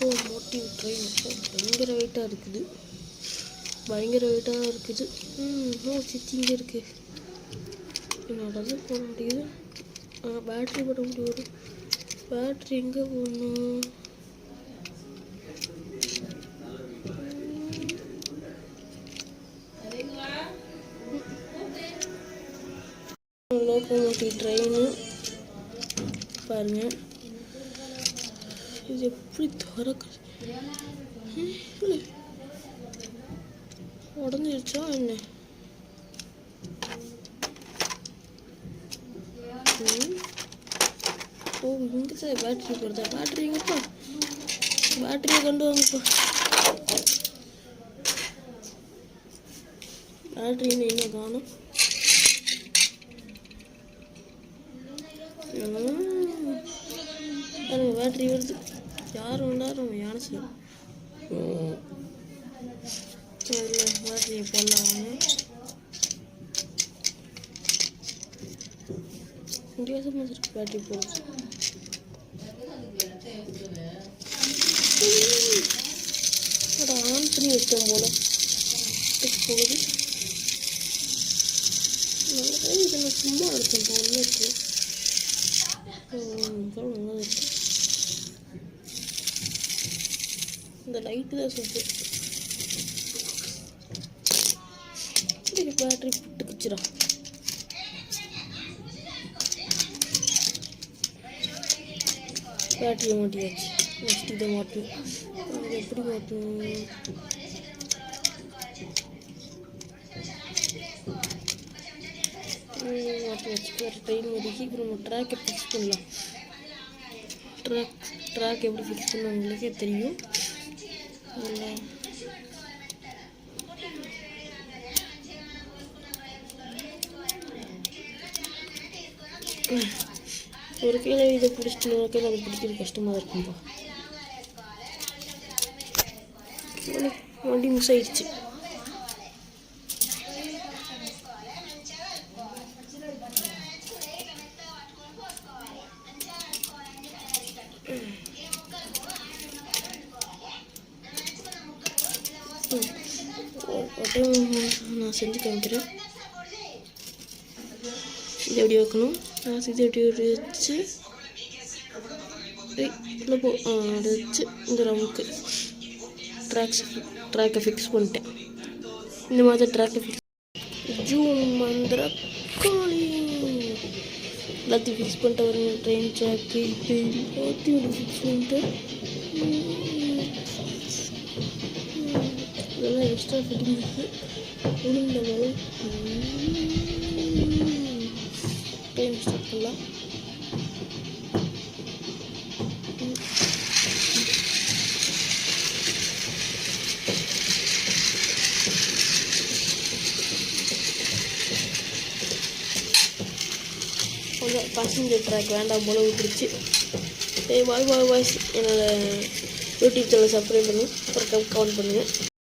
Motive train பயங்கர வெயிட்டாக இருக்குது. சித்தி இங்கே இருக்குது. நடந்து போக முடியுது. பேட்ரி போட முடியாது. பேட்ரி எங்கே போகணும்? லோகோமோட்டிவ் ட்ரெயின் பாருங்க. இது எப்படி திறக்குது? உடஞ்சிருச்சா என்ன? இங்கே தான் பேட்ரி போடுறதா? பேட்ரி எங்கப்பா? பேட்டரியை கொண்டு வாங்கப்பா. பேட்ரின்னு என்ன காணும்? பேட்ரி வருது. யாரும் எல்லாரும் யானை சார் பேட்டரியை போடலாம். வித்தியாசமாக இருக்கு பேட்டரி போடுறது. ஆன் பண்ணி வச்சோம் போல போகுது. இதை நான் சும்மா எடுத்தேன் போல இருக்கு. நல்லா இருக்கு. இந்த லைட்டு தான் சூப்பர். பேட்டரி புட்டுக்குச்சுடா. பேட்டரியை மாட்டியாச்சு. நெக்ஸ்ட் இதை மாட்டணும். அது எப்படி மாட்டணும்? மாட்டி வச்சுட்டு ட்ரெயின் முடிச்சு இப்போ நம்ம ட்ராக்கை ஃபிக்ஸ் பண்ணலாம். ட்ராக் எப்படி ஃபிக்ஸ் பண்ண உங்களுக்கே தெரியும். ஒரு கையில் இதை பிடிச்சிட்டு ஒரு கையில் அதை பிடிக்கிறது கஷ்டமாக இருக்கும்பா. வண்டி மிஸ் ஆயிடுச்சு. நான் செஞ்சு காமிக்கிறேன். இது எப்படி வைக்கணும்? இது எப்படி வச்சு இல்லை போ அப்படி வச்சு இந்த ரவுக்கு ட்ராக்கை ஃபிக்ஸ் பண்ணிட்டேன். இந்த மாதிரி ட்ராக்கை ஃபிக்ஸ் ஜூம் மந்திர காளி எல்லாத்தையும் ஃபிக்ஸ் பண்ணிட்டு வருங்க. ட்ரெயின் ட்ராக்கு எல்லாத்தையும் ஃபிக்ஸ் பண்ணிட்டு இதெல்லாம் எக்ஸ்ட்ரா ஃபிட்டிங் இருக்குது. இந்த மாதிரி ட்ரெயின் ஸ்டார்ட் பண்ணலாம். கொஞ்சம் பேசஞ்சர் ட்ராக் வேண்டாம் போல விட்டுருச்சு. பாய் பாய் பாய்ஸ். என்னோடய யூடியூப் சேனல் சப்ஸ்கிரைப் பண்ணி அப்புறம் கமெண்ட் பண்ணுங்கள்.